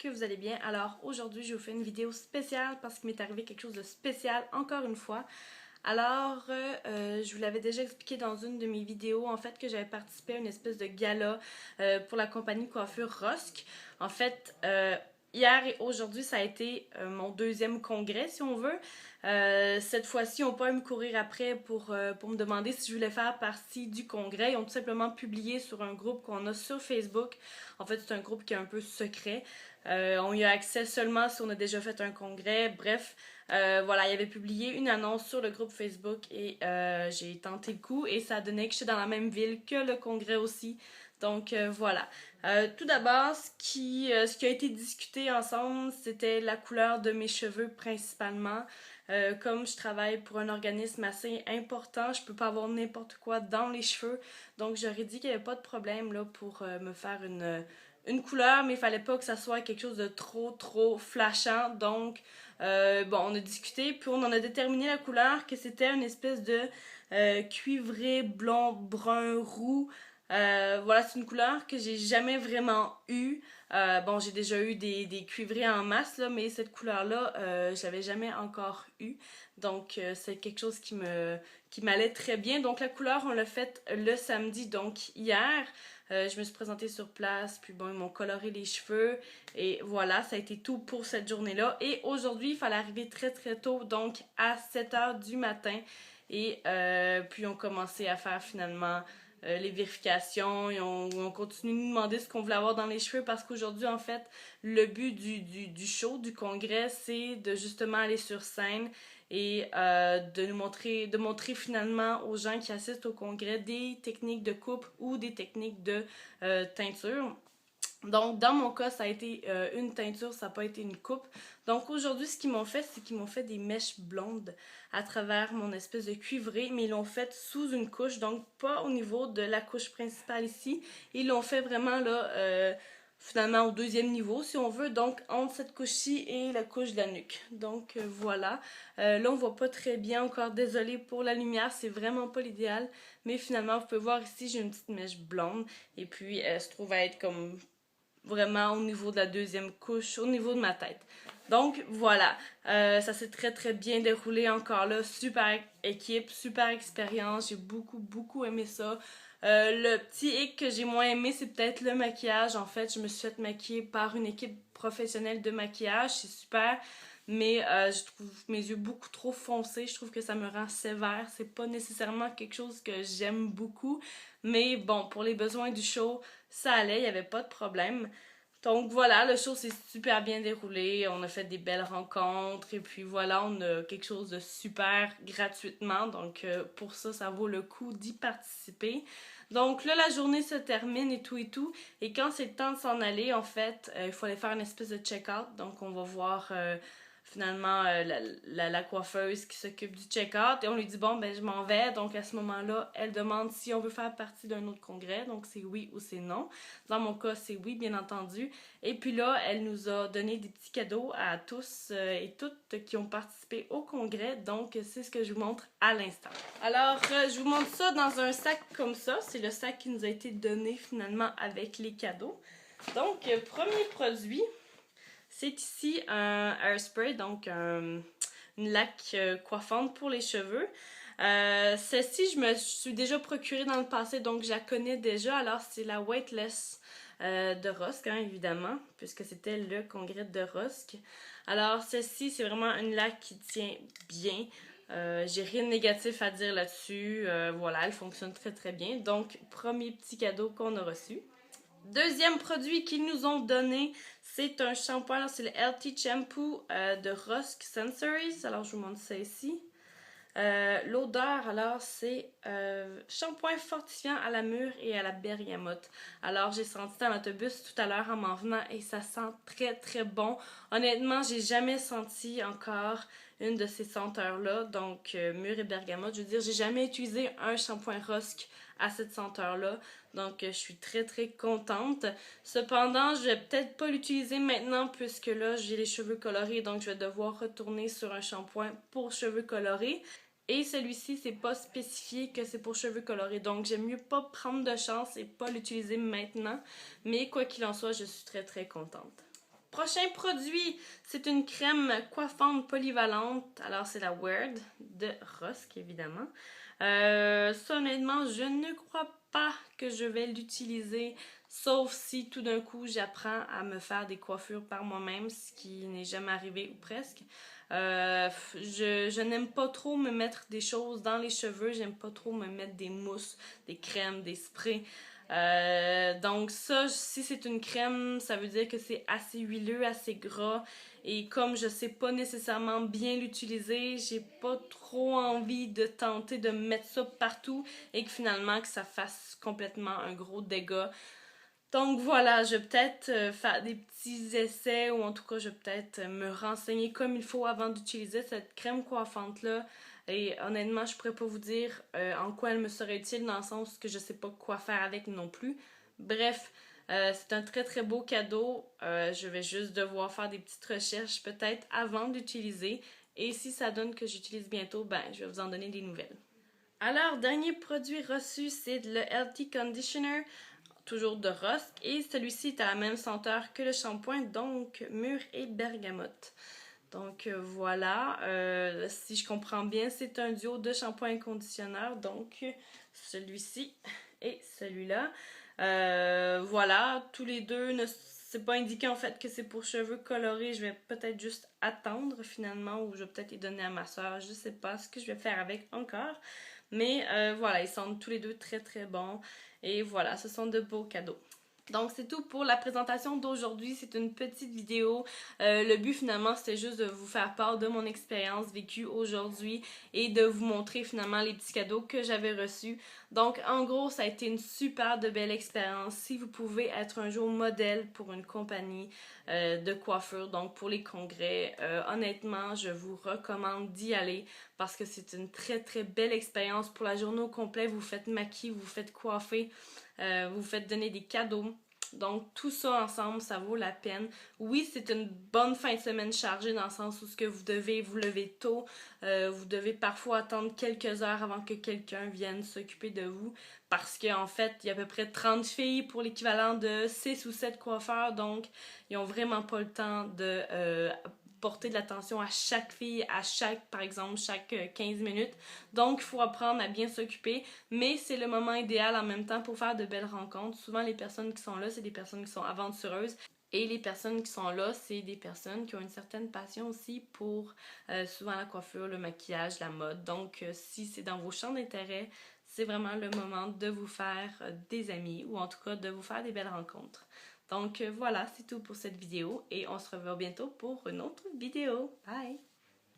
que vous allez bien. Alors aujourd'hui, je vous fais une vidéo spéciale parce qu'il m'est arrivé quelque chose de spécial encore une fois. Alors, je vous l'avais déjà expliqué dans une de mes vidéos, en fait, que j'avais participé à une espèce de gala pour la compagnie coiffure Rosque. En fait, hier et aujourd'hui, ça a été mon deuxième congrès, si on veut. Cette fois-ci, on n'a pas à me courir après pour me demander si je voulais faire partie du congrès. Ils ont tout simplement publié sur un groupe qu'on a sur Facebook. En fait, c'est un groupe qui est un peu secret. On y a accès seulement si on a déjà fait un congrès. Bref, voilà, il avait publié une annonce sur le groupe Facebook et j'ai tenté le coup et ça a donné que je suis dans la même ville que le congrès aussi. Donc voilà. Tout d'abord, ce qui a été discuté ensemble, c'était la couleur de mes cheveux principalement. Comme je travaille pour un organisme assez important, je peux pas avoir n'importe quoi dans les cheveux. Donc j'aurais dit qu'il n'y avait pas de problème là, pour me faire une couleur, mais il fallait pas que ça soit quelque chose de trop flashant. Donc bon, on a discuté, puis on en a déterminé la couleur, que c'était une espèce de cuivré blond brun roux. Voilà, c'est une couleur que j'ai jamais vraiment eue. Bon, j'ai déjà eu des cuivrés en masse, là, mais cette couleur-là, je l'avais jamais encore eue. Donc, c'est quelque chose qui m'allait très bien. Donc, la couleur, on l'a faite le samedi, donc hier. Je me suis présentée sur place, puis bon, ils m'ont coloré les cheveux. Et voilà, ça a été tout pour cette journée-là. Et aujourd'hui, il fallait arriver très tôt, donc à 7 heures du matin. Et puis, on commençait à faire finalement les vérifications. On continue de nous demander ce qu'on voulait avoir dans les cheveux parce qu'aujourd'hui, en fait, le but du show, du congrès, c'est de justement aller sur scène et de montrer finalement aux gens qui assistent au congrès des techniques de coupe ou des techniques de teinture. Donc, dans mon cas, ça a été une teinture, ça n'a pas été une coupe. Donc, aujourd'hui, ce qu'ils m'ont fait, c'est qu'ils m'ont fait des mèches blondes à travers mon espèce de cuivré, mais ils l'ont fait sous une couche, donc pas au niveau de la couche principale ici. Ils l'ont fait vraiment là, finalement au deuxième niveau, si on veut, donc entre cette couche-ci et la couche de la nuque. Donc, voilà. Là, on voit pas très bien encore, désolée pour la lumière, c'est vraiment pas l'idéal. Mais finalement, vous pouvez voir ici, j'ai une petite mèche blonde, et puis elle se trouve à être comme vraiment au niveau de la deuxième couche, au niveau de ma tête. Donc voilà, ça s'est très bien déroulé encore là, super équipe, super expérience, j'ai beaucoup aimé ça. Le petit hic que j'ai moins aimé, c'est peut-être le maquillage. En fait, je me suis fait maquiller par une équipe professionnelle de maquillage, c'est super, mais je trouve mes yeux beaucoup trop foncés, je trouve que ça me rend sévère, c'est pas nécessairement quelque chose que j'aime beaucoup, mais bon, pour les besoins du show, ça allait, il n'y avait pas de problème. Donc voilà, le show s'est super bien déroulé, on a fait des belles rencontres et puis voilà, on a quelque chose de super gratuitement, donc pour ça, ça vaut le coup d'y participer. Donc là, la journée se termine et tout, et quand c'est le temps de s'en aller, en fait, il faut aller faire une espèce de check-out, donc on va voir finalement la coiffeuse qui s'occupe du check-out et on lui dit bon ben je m'en vais, donc à ce moment-là elle demande si on veut faire partie d'un autre congrès, donc c'est oui ou c'est non. Dans mon cas c'est oui bien entendu, et puis là elle nous a donné des petits cadeaux à tous et toutes qui ont participé au congrès, donc c'est ce que je vous montre à l'instant. Alors je vous montre ça dans un sac comme ça, c'est le sac qui nous a été donné finalement avec les cadeaux. Donc premier produit, c'est ici un hairspray, donc une laque coiffante pour les cheveux. Celle-ci, je me suis déjà procurée dans le passé, donc je la connais déjà. Alors, c'est la Weightless de Rosque, hein, évidemment, puisque c'était le congrès de Rosque. Alors, celle-ci, c'est vraiment une laque qui tient bien. J'ai rien de négatif à dire là-dessus. Voilà, elle fonctionne très bien. Donc, premier petit cadeau qu'on a reçu. Deuxième produit qu'ils nous ont donné, c'est un shampoing, c'est le Healthy Shampoo de Rosque Sensories. Alors, je vous montre ça ici. L'odeur, alors, c'est shampoing fortifiant à la mûre et à la bergamote. Alors, j'ai senti dans l'autobus tout à l'heure en m'en venant et ça sent très bon. Honnêtement, j'ai jamais senti encore une de ces senteurs-là, donc mûre et bergamote. Je veux dire, j'ai jamais utilisé un shampoing Rosque à cette senteur-là, donc je suis très contente. Cependant, je vais peut-être pas l'utiliser maintenant puisque là, j'ai les cheveux colorés, donc je vais devoir retourner sur un shampoing pour cheveux colorés. Et celui-ci, c'est pas spécifié que c'est pour cheveux colorés. Donc, j'aime mieux pas prendre de chance et pas l'utiliser maintenant. Mais quoi qu'il en soit, je suis très contente. prochain produit, c'est une crème coiffante polyvalente. Alors, c'est la Weird de Rusk, évidemment. Ça, honnêtement, je ne crois pas que je vais l'utiliser, sauf si tout d'un coup, j'apprends à me faire des coiffures par moi-même, ce qui n'est jamais arrivé ou presque. Je n'aime pas trop me mettre des choses dans les cheveux, j'aime pas trop me mettre des mousses, des crèmes, des sprays. Donc ça, si c'est une crème, ça veut dire que c'est assez huileux, assez gras. Et comme je sais pas nécessairement bien l'utiliser, j'ai pas trop envie de tenter de mettre ça partout et que finalement que ça fasse complètement un gros dégât. Donc voilà, je vais peut-être faire des petits essais ou en tout cas je vais peut-être me renseigner comme il faut avant d'utiliser cette crème coiffante-là. Et honnêtement, je pourrais pas vous dire en quoi elle me serait utile dans le sens que je sais pas quoi faire avec non plus. Bref, c'est un très très beau cadeau. Je vais juste devoir faire des petites recherches peut-être avant d'utiliser. Et si ça donne que j'utilise bientôt, ben je vais vous en donner des nouvelles. Alors, dernier produit reçu, c'est le Healthy Conditioner, toujours de Rusk, et celui-ci est à la même senteur que le shampoing, donc mûre et bergamote. Donc voilà, si je comprends bien, c'est un duo de shampoing et conditionneur, donc celui-ci et celui-là. Voilà, tous les deux, c'est pas indiqué en fait que c'est pour cheveux colorés, je vais peut-être juste attendre finalement, ou je vais peut-être les donner à ma soeur, je sais pas ce que je vais faire avec encore. Mais voilà, ils sont tous les deux très très bons. Et voilà, ce sont de beaux cadeaux. Donc c'est tout pour la présentation d'aujourd'hui, c'est une petite vidéo. Le but finalement c'était juste de vous faire part de mon expérience vécue aujourd'hui et de vous montrer finalement les petits cadeaux que j'avais reçus. Donc en gros ça a été une super de belle expérience. Si vous pouvez être un jour modèle pour une compagnie de coiffure, donc pour les congrès, honnêtement je vous recommande d'y aller parce que c'est une très très belle expérience. Pour la journée au complet, vous faites maquiller, vous faites coiffer. Vous faites donner des cadeaux. Donc tout ça ensemble, ça vaut la peine. Oui, c'est une bonne fin de semaine chargée dans le sens où ce que vous devez vous lever tôt. Vous devez parfois attendre quelques heures avant que quelqu'un vienne s'occuper de vous. Parce qu'en fait, il y a à peu près 30 filles pour l'équivalent de 6 ou 7 coiffeurs. Donc, ils n'ont vraiment pas le temps de porter de l'attention à chaque fille, par exemple, chaque 15 minutes. Donc, il faut apprendre à bien s'occuper, mais c'est le moment idéal en même temps pour faire de belles rencontres. Souvent, les personnes qui sont là, c'est des personnes qui sont aventureuses. Et les personnes qui sont là, c'est des personnes qui ont une certaine passion aussi pour souvent la coiffure, le maquillage, la mode. Donc, si c'est dans vos champs d'intérêt, c'est vraiment le moment de vous faire des amis ou en tout cas de vous faire des belles rencontres. Donc voilà, c'est tout pour cette vidéo et on se revoit bientôt pour une autre vidéo. Bye!